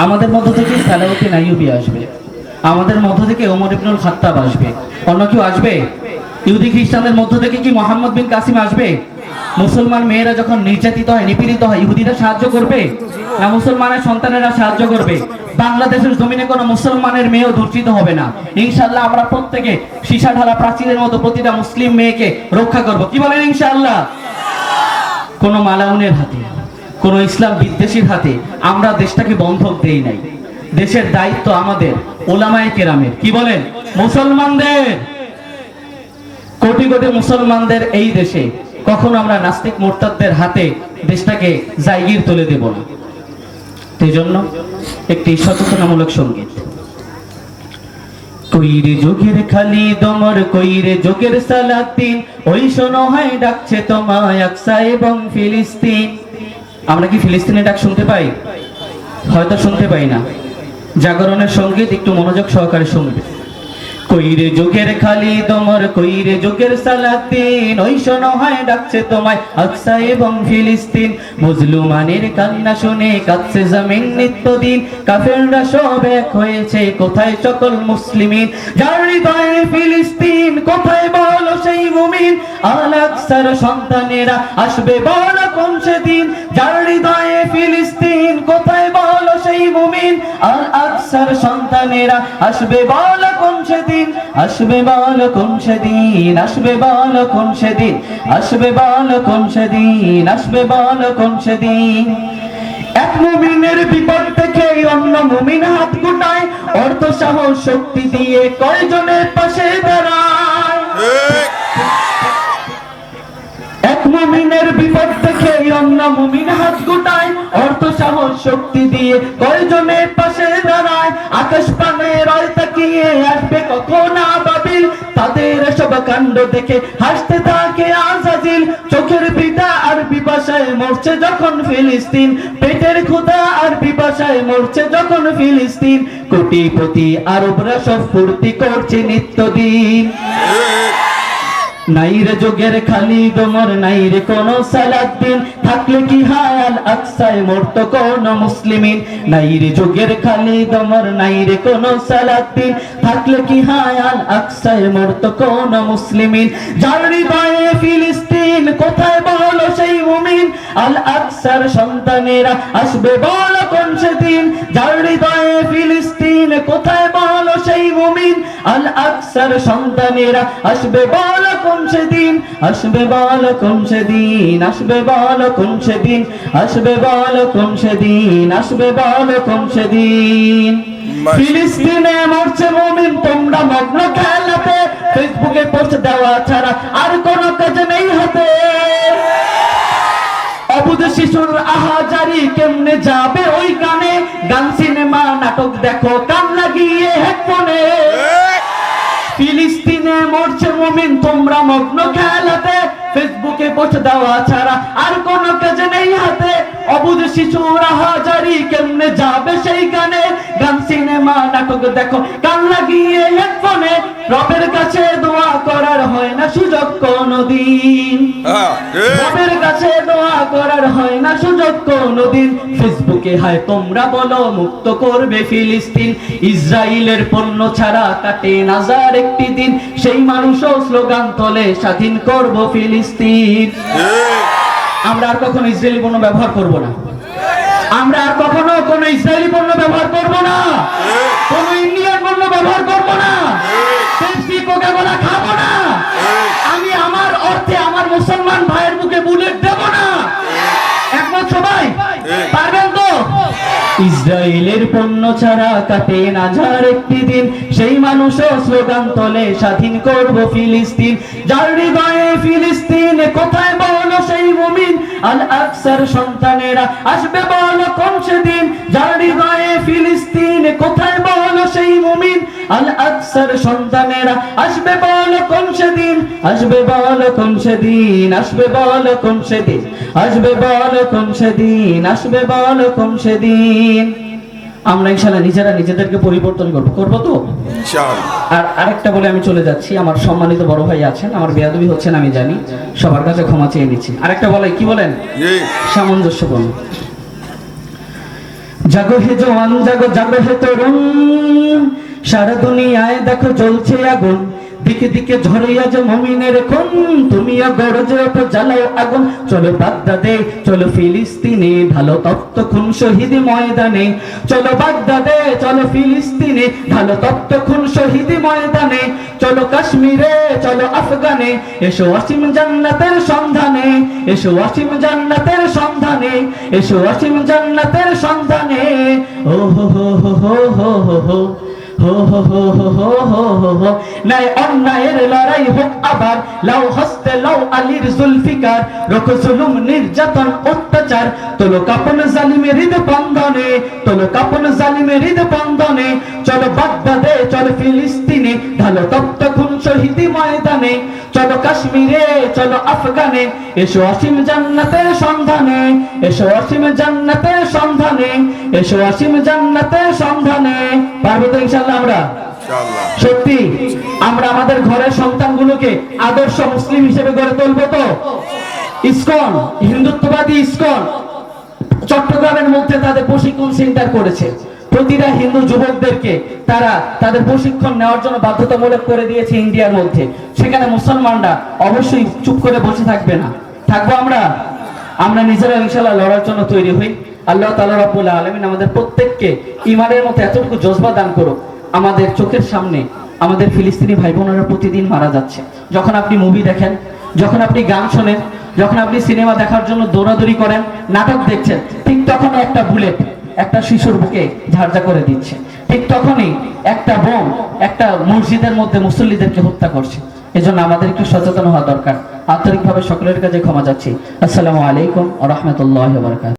আমাদের মধ্য থেকে সালাউদ্দিন আইয়ুবী আসবে, আমাদের মধ্য থেকে ওমর ইবনুল খাত্তাব আসবে, অন্য কেউ আসবে? ইহুদি খ্রিস্টানদের মধ্য থেকে কি মোহাম্মদ বিন কাসিম আসবে? মুসলমান মেয়েরা যখন নির্যাতিত হয়, নিপীড়িত হয়, ইহুদিরা সাহায্য করবে না মুসলমানের সন্তানেরা সাহায্য করবে? বাংলাদেশের জমিনে কোনো মুসলমানের মেয়েও ধর্ষিত হবে না ইনশাআল্লাহ। আমরা প্রত্যেকে সীসা ঢালা প্রাচীরের মতো প্রতিটা মুসলিম মেয়েকে রক্ষা করব। কি বলেন ইনশাআল্লাহ? কোন মালাউনের হাতে, কোন ইসলাম বিদ্বেষীর হাতে আমরা দেশটাকে বন্ধক দেই নাই। দেশের দায়িত্ব আমাদের ওলামায়ে কেরামের। কি বলেন? মুসলমানদের, কোটি কোটি মুসলমানদের এই দেশে কখনো আমরা নাস্তিক মুরতাদদের হাতে দেশটাকে জায়গির তুলে দেব না। এই জন্য একটি সচেতনামূলক সঙ্গীত। কইরে যোগের খালি দমর, কইরে যোগের সালাউদ্দিন, ওই শোনো হয় ডাকছে তোমায় আকসা এবং ফিলিস্তিন। আমরা কি ফিলিস্তিনের ডাক শুনতে পাই? হয়তো শুনতে পাই না। জাগরণের সঙ্গীত একটু মনোযোগ সহকারে শুনবে। কইরে যোগের খালি দমর, কইরে যোগের সালাউদ্দিন, ওই শোনো হয় ডাকছে তোমায় আকসা এবং ফিলিস্তিন। মজলুমানের কান্না শুনে কাঁদছে জমিন নিত্যদিন, কাফেররা সব এক হয়েছে, কোথায় সকল মুসলিমিন? যার হৃদয়ে ফিলিস্তিন, কোথায় বলো সেই মুমিন? আল আকসার সন্তানেরা আসবে বলো কোন সেদিন? যার হৃদয়ে ফিলিস্তিন, কোথায় বলো সেই মুমিন? আল আকসার সন্তানেরা আসবে বলো কোন সেদিন? আসবে বলো কোন সেদিন? আসবে বলো কোন সেদিন? আসবে বলো কোন সেদিন? আসবে বলো কোন সেদিন? এক মুমিনের বিপদ থেকে অন্য মুমিন হাত গুটায়, অর্থ সাহস শক্তি দিয়ে কয়জনের পাশে দাঁড়ায়। এক মুমিনের বিপদ থেকে অন্য মুমিন হাত গুটায়, অর্থ সাহস শক্তি দিয়ে কয়জনের পাশে দাঁড়ায়। আকাশ পানে রয় তাকিয়ে আসবে কখন আবাবিল, তাদের সব কাণ্ড দেখে হাসতে থাকে আজাজিল। চোখের পিতা আর পিপাসায় মরছে যখন ফিলিস্তিন, পেটের ক্ষুধা আর পিপাসায় মরছে যখন ফিলিস্তিন। কোটিপতি আরবরা সব ফুর্তি করছে নিত্যদিন। নাইরে যোগের খালি দমর, নাইরে কোন সালাউদ্দিন, থাকলে কি হায়াল আকসায় মরতো কোন মুসলিমিন? নাইরে যোগের খালি দমর, নাইরে কোন সালাউদ্দিন, থাকলে কি হায়াল আকসায় মরতো কোন মুসলিমিন? যার হৃদয়ে ফিলিস্তিন, কোথায় বলো সেই মুমিন? আল আকসার সন্তানেরা আসবে বলো কোন সেদিন? যার হৃদয়ে ফিলিস্তিন, কোথায় বলো সেই মুমিন? আল আকসার সন্তানেরা আসবে বলো কোন সেদিন? আসবে বলো কোন সেদিন? আসবে বলো কোন সেদিন? আসবে বলো কোন সেদিন? আসবে বলো কোন সেদিন? ফিলিস্তিনে মরছে মুমিন, তোমরা মগ্ন খেলাতে, ফেসবুকে পোস্ট দেওয়া ছাড়া আর কোনো কাজ নেই হাতে। অবুঝ শিশুর আহাজারি কেমনে যাবে ওই গানে? গান সিনেমা নাটক দেখো কান লাগিয়ে হেডফোনে। ফিলিস্তিনে মরছে মুমিন, তোমরা মগ্ন খেলাতে, ফেসবুকে পোস্ট দেওয়া ছাড়া আর কোনো কাজ নেই হাতে। অবুঝ শিশুর আহাজারি কেমনে যাবে সেই গানে? গান সিনেমা নাটক দেখো কান লাগিয়ে হেডফোনে। রবের কাছে দোয়া করার হয় না সুযোগ কোনদিন, রবের কাছে দোয়া করার হয় না সুযোগ কোনদিন। ফেসবুকে হায় তোমরা বলো মুক্ত করবে ফিলিস্তিন, ইসরায়েলের পণ্য ছাড়া কাটে না যার একটি দিন, সেই মানুষও স্লোগান তোলে স্বাধীন করব ফিলিস্তিন। আমরা আর কখনো ইসরায়েলি পণ্য ব্যবহার করব না। আমরা আর কখনো কোনো ইসরায়েলি পণ্য ব্যবহার করব না, কোনো ইন্ডিয়ান পণ্য ব্যবহার করব না, পেপসি কোকা-কোলা খাবো না। আমি আমার অর্থে আমার মুসলমান ভাইয়ের মুখে বুলেট দেব না। একমত সবাই? পারবেন তো? ইসরায়েলের পণ্য ছাড়া কাটে না যার একটি দিন, সেই মানুষও স্লোগান তোলে স্বাধীন করব ফিলিস্তিন। যার হৃদয়ে ফিলিস্তিন, কোথায় বলো সেই মুমিন? আল আকসার সন্তানেরা আসবে বলো কোন সেদিন? যার হৃদয়ে ফিলিস্তিন, কোথায় বলো সেই মুমিন? আল আকসার সন্তানেরা আসবে বলো কোন সেদিন? আসবে বলো কোন সেদিন? আসবে বলো কোন সেদিন? আসবে বলো কোন সেদিন? আসবে বলো কোন সেদিন? আমরা ইনশাআল্লাহ নিজেরা নিজেদেরকে পরিবর্তন করব তো ইনশাআল্লাহ। আর আরেকটা বলে আমি চলে যাচ্ছি। আমার সম্মানিত বড় ভাই আছেন, আমার বেয়াদবি হচ্ছেন আমি জানি, সবার কাছে ক্ষমা চেয়ে নিচ্ছি। আরেকটা বলে কি বলেন? সামঞ্জস্যপূর্ণ। জাগো হে জওয়ান জাগো জাগো হে তরুণ, সারা দুনিয়ায় দেখো জ্বলছে আগুন, দিকে দিকে ঝরে আজ মুমিনের খুন, তুমিও গর্জে ওঠো জ্বালাও আগুন। চলো বাগদাদে চলো ফিলিস্তিনে, ভালো তপ্ত খুন শহীদ ময়দানে। চলো বাগদাদে চলো ফিলিস্তিনে, ভালো তপ্ত খুন শহীদ ময়দানে। চলো কাশ্মীরে চলো আফগানে, এসো অসীম জান্নাতের সন্ধানে, এসো অসীম জান্নাতের সন্ধানে, এসো অসীম জান্নাতের সন্ধানে। ও হো হো হো হো হো হো হো হো হো হো হো হো হো হো। নাই অন্যায়ের লড়াই হোক আবার, লাও হস্তে লাও আলীর জুলফিকার, রোখো জুলুম নির্যাতন অত্যাচার। তোলো কাপন জালিমের হৃদ বন্ধনে, তোলো কাপন জালিমের হৃদ বন্ধনে। চলো বাগদাদে চলো ফিলিস্তিনে, ঢালো তপ্ত খুন শহীদি ময়দানে। চলো কাশ্মীরে চলো আফগানে, এসো অসীম জান্নাতের সন্ধানে, এসো অসীম জান্নাতের সন্ধানে, এসো অসীম জান্নাতের সন্ধানে। পারবো তো ইনশাআল্লাহ আমরা? সত্যি আমরা আমাদের ঘরের সন্তানগুলোকে আদর্শ মুসলিম হিসেবে গড়ে তুলবো তো? ইসকন, হিন্দুত্ববাদী ইসকন চট্টগ্রামের মধ্যে তাদের প্রশিক্ষণ সেন্টার করেছে। প্রতিটা হিন্দু যুবকদেরকে তারা তাদের প্রশিক্ষণ নেওয়ার জন্য বাধ্যতামূলক করে দিয়েছে ইন্ডিয়ার মধ্যে। সেখানে মুসলমানরা অবশ্যই চুপ করে বসে থাকবে না, থাকবো আমরা। আমরা নিজেরা ইনশাআল্লাহ লড়ার জন্য তৈরি হই। আল্লাহ তাআলা রাব্বুল আলামিন আমাদের প্রত্যেককে ঈমানের মতো এতটুকু জজবা দান করুক। আমাদের চোখের সামনে আমাদের ফিলিস্তিনি ভাই বোনেরা প্রতিদিন মারা যাচ্ছে। যখন আপনি মুভি দেখেন, যখন আপনি গান শোনেন, যখন আপনি সিনেমা দেখার জন্য দৌড়াদৌড়ি করেন, নাটক দেখছেন, ঠিক তখন একটা বুলেট একটা শিশুর বুকে ঝাড়ঝা করে দিচ্ছে। ঠিক তখনই একটা বোম একটা মসজিদের মধ্যে মুসল্লিদেরকে হত্যা করছে। এজন্য আমাদের একটু সচেতন হওয়া দরকার। আন্তরিকভাবে সকলের কাছে ক্ষমা চাচ্ছি। আসসালামু আলাইকুম ওয়া রাহমাতুল্লাহি ওয়া বারাকাতুহু।